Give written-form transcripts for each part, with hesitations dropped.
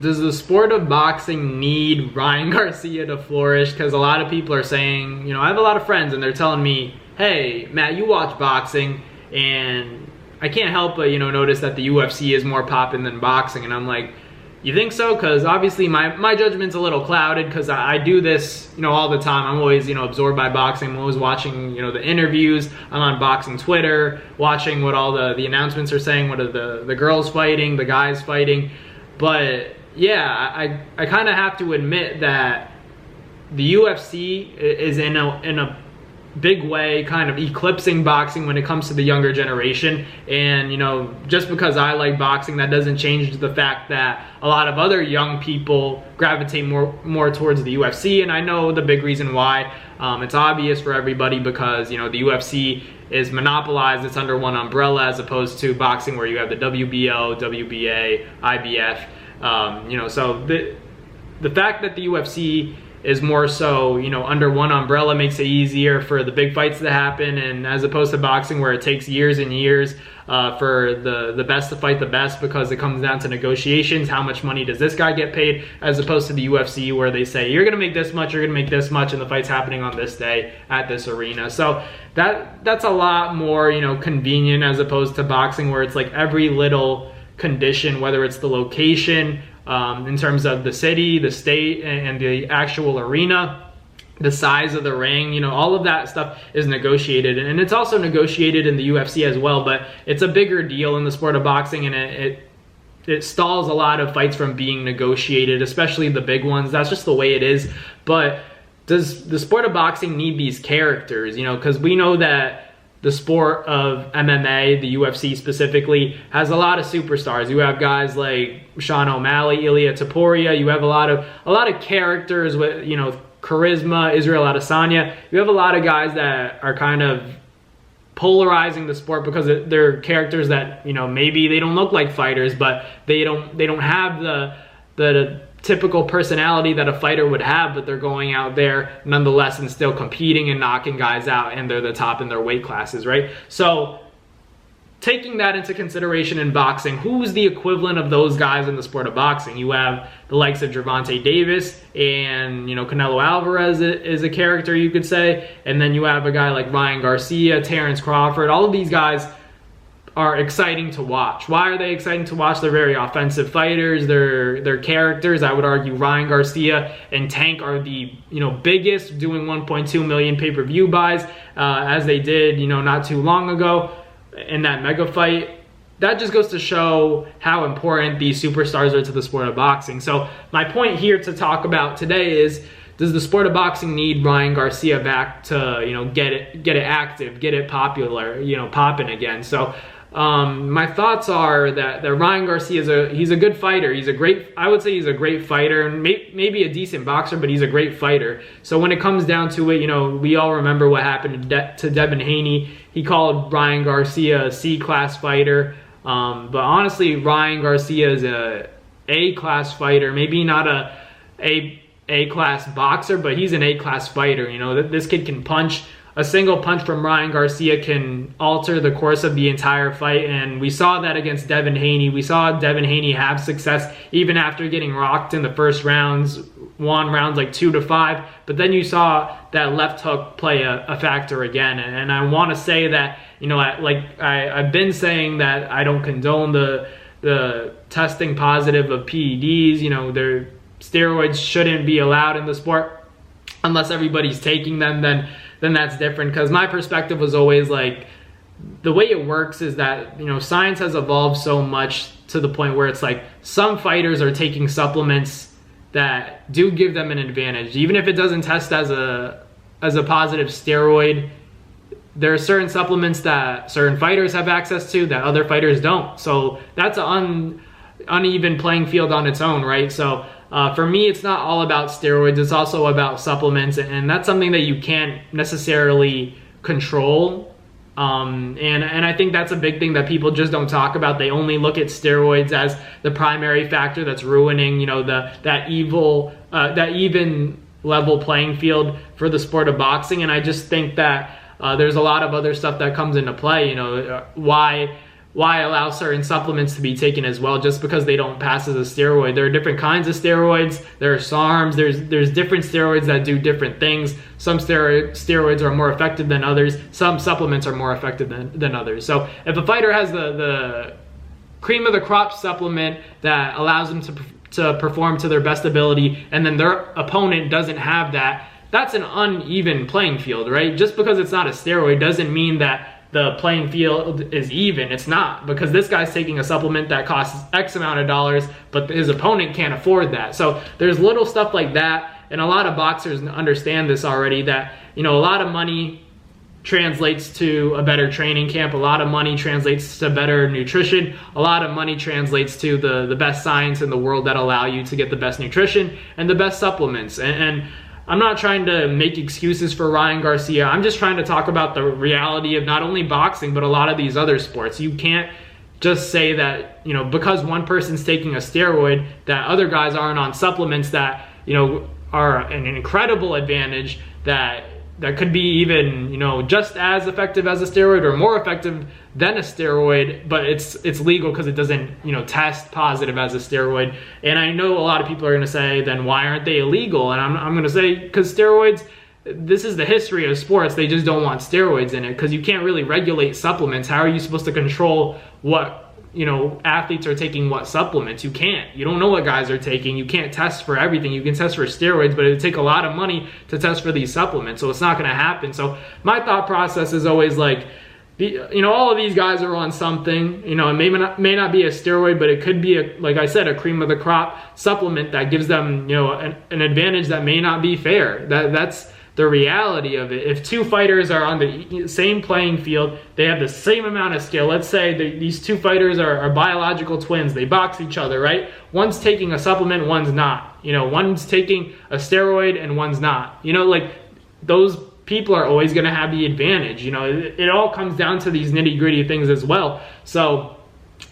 Does the sport of boxing need Ryan Garcia to flourish? Because a lot of people are saying, I have a lot of friends and they're telling me, hey, Matt, you watch boxing, and I can't help but, notice that the UFC is more poppin' than boxing. And I'm like, you think so? Because obviously my judgment's a little clouded because I do this, all the time. I'm always, absorbed by boxing. I'm always watching, the interviews. I'm on boxing Twitter, watching what all the announcements are saying, what are the girls fighting, the guys fighting. But yeah, I kind of have to admit that the UFC is in a big way kind of eclipsing boxing when it comes to the younger generation. And just because I like boxing, that doesn't change the fact that a lot of other young people gravitate more towards the UFC. And I know the big reason why. It's obvious for everybody because the UFC is monopolized. It's under one umbrella as opposed to boxing where you have the WBO, WBA, IBF. So the fact that the UFC is more so, under one umbrella makes it easier for the big fights to happen, and as opposed to boxing where it takes years and years for the best to fight the best because it comes down to negotiations. How much money does this guy get paid? As opposed to the UFC where they say, you're going to make this much, you're going to make this much, and the fight's happening on this day at this arena. So that's a lot more, convenient as opposed to boxing where it's like every little condition, whether it's the location, in terms of the city, the state, and the actual arena, the size of the ring, all of that stuff is negotiated. And it's also negotiated in the UFC as well, but it's a bigger deal in the sport of boxing, and it stalls a lot of fights from being negotiated, especially the big ones. That's just the way it is. But does the sport of boxing need these characters? Because we know that the sport of MMA, the UFC specifically, has a lot of superstars. You have guys like Sean O'Malley, Ilia Topuria. You have a lot of characters with charisma. Israel Adesanya. You have a lot of guys that are kind of polarizing the sport because they're characters that maybe they don't look like fighters, but they don't have the typical personality that a fighter would have, but they're going out there nonetheless and still competing and knocking guys out, and they're the top in their weight classes, right? So taking that into consideration in boxing, who's the equivalent of those guys in the sport of boxing? You have the likes of Gervonta Davis, and Canelo Alvarez is a character, you could say, and then you have a guy like Ryan Garcia, Terrence Crawford. All of these guys are exciting to watch. Why are they exciting to watch? They're very offensive fighters. They're characters. I would argue Ryan Garcia and Tank are the biggest, doing 1.2 million pay-per-view buys as they did not too long ago in that mega fight. That just goes to show how important these superstars are to the sport of boxing. So my point here to talk about today is, does the sport of boxing need Ryan Garcia back to get it active, get it popular, popping again? So my thoughts are that Ryan Garcia he's a good fighter. I would say he's a great fighter, and maybe a decent boxer, but he's a great fighter. So when it comes down to it, we all remember what happened to Devin Haney. He called Ryan Garcia a C-class fighter. But honestly, Ryan Garcia is a A-class fighter. Maybe not a A-class boxer, but he's an A-class fighter. This kid can punch. A single punch from Ryan Garcia can alter the course of the entire fight, and we saw that against Devin Haney. We saw Devin Haney have success even after getting rocked in the first rounds, won rounds like 2-5, but then you saw that left hook play a factor again. And I want to say that, I've been saying that I don't condone the testing positive of PEDs. Their steroids shouldn't be allowed in the sport unless everybody's taking them. Then that's different, because my perspective was always like, the way it works is that science has evolved so much to the point where it's like some fighters are taking supplements that do give them an advantage, even if it doesn't test as a positive steroid. There are certain supplements that certain fighters have access to that other fighters don't. So that's an uneven playing field on its own, right? So for me, it's not all about steroids. It's also about supplements, and that's something that you can't necessarily control. And I think that's a big thing that people just don't talk about. They only look at steroids as the primary factor that's ruining, that even level playing field for the sport of boxing. And I just think that there's a lot of other stuff that comes into play. Why why allow certain supplements to be taken as well, just because they don't pass as a steroid. There are different kinds of steroids. There are SARMs. There's different steroids that do different things. Some steroids are more effective than others. Some supplements are more effective than others. So if a fighter has the cream of the crop supplement that allows them to perform to their best ability, and then their opponent doesn't have that, that's an uneven playing field, right? Just because it's not a steroid doesn't mean that the playing field is even. It's not, because this guy's taking a supplement that costs X amount of dollars, but his opponent can't afford that. So there's little stuff like that, and a lot of boxers understand this already, that, you know, a lot of money translates to a better training camp, a lot of money translates to better nutrition, a lot of money translates to the best science in the world that allow you to get the best nutrition and the best supplements. And I'm not trying to make excuses for Ryan Garcia. I'm just trying to talk about the reality of not only boxing, but a lot of these other sports. You can't just say that, you know, because one person's taking a steroid, that other guys aren't on supplements that, you know, are an incredible advantage, that could be even, you know, just as effective as a steroid or more effective than a steroid, but it's legal because it doesn't, you know, test positive as a steroid. And I know a lot of people are going to say, then why aren't they illegal? And I'm going to say, because steroids, this is the history of sports. They just don't want steroids in it, because you can't really regulate supplements. How are you supposed to control what, you know, athletes are taking what supplements? You can't. You don't know what guys are taking. You can't test for everything. You can test for steroids, but it would take a lot of money to test for these supplements, so it's not going to happen. So my thought process is always like, you know, all of these guys are on something. You know, it may not be a steroid, but it could be, like I said, a cream of the crop supplement that gives them, you know, an advantage that may not be fair. That's the reality of it. If two fighters are on the same playing field, they have the same amount of skill. Let's say these two fighters are biological twins. They box each other, right? One's taking a supplement, one's not. You know, one's taking a steroid and one's not. You know, like, those people are always going to have the advantage. You know, it all comes down to these nitty-gritty things as well. So,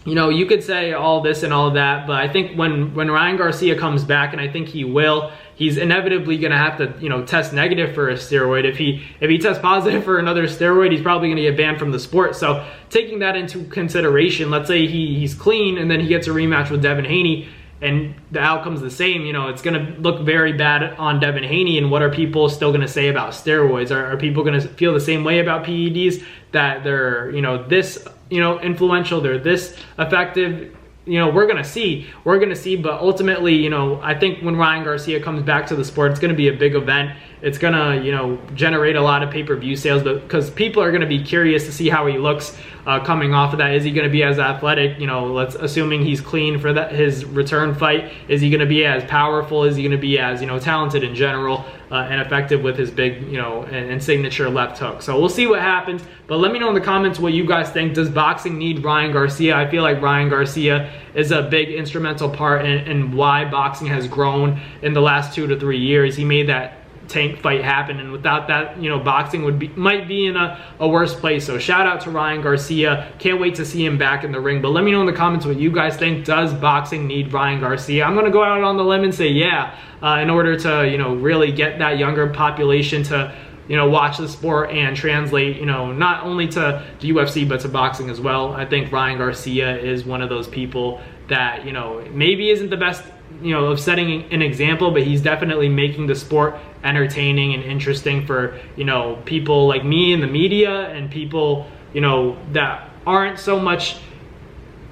you know, you could say all this and all that, but I think when Ryan Garcia comes back, and I think he will, he's inevitably going to have to, you know, test negative for a steroid. If he tests positive for another steroid, he's probably going to get banned from the sport. So taking that into consideration, let's say he's clean and then he gets a rematch with Devin Haney, and the outcome's the same, you know, it's going to look very bad on Devin Haney. And what are people still going to say about steroids? Are people going to feel the same way about PEDs, that they're, you know, this, you know, influential, they're this effective? You know, we're going to see, but ultimately, you know, I think when Ryan Garcia comes back to the sport, it's going to be a big event. It's going to, you know, generate a lot of pay-per-view sales, but because people are going to be curious to see how he looks coming off of that. Is he going to be as athletic? You know, assuming he's clean for his return fight. Is he going to be as powerful? Is he going to be as, you know, talented in general and effective with his big, you know, and signature left hook? So we'll see what happens, but let me know in the comments what you guys think. Does boxing need Ryan Garcia? I feel like Ryan Garcia is a big instrumental part in why boxing has grown in the last 2 to 3 years. He made that Tank fight happen, and without that, you know, boxing might be in a worse place. So shout out to Ryan Garcia. Can't wait to see him back in the ring. But let me know in the comments what you guys think. Does boxing need Ryan Garcia? I'm gonna go out on the limb and say yeah, in order to, you know, really get that younger population to, you know, watch the sport and translate, you know, not only to the UFC but to boxing as well. I think Ryan Garcia is one of those people that, you know, maybe isn't the best, you know, of setting an example, but he's definitely making the sport entertaining and interesting for, you know, people like me in the media and people, you know, that aren't so much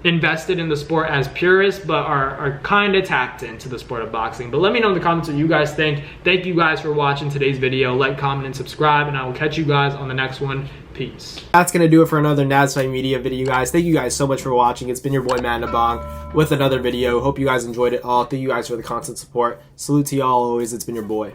invested in the sport as purists, but are kind of tapped into the sport of boxing. But let me know in the comments what you guys think. Thank you guys for watching today's video. Like, comment, and subscribe, and I will catch you guys on the next one. Peace. That's going to do it for another NASFIGHT Media video, guys. Thank you guys so much for watching. It's been your boy, Matt Nabong, with another video. Hope you guys enjoyed it all. Thank you guys for the constant support. Salute to y'all always. It's been your boy.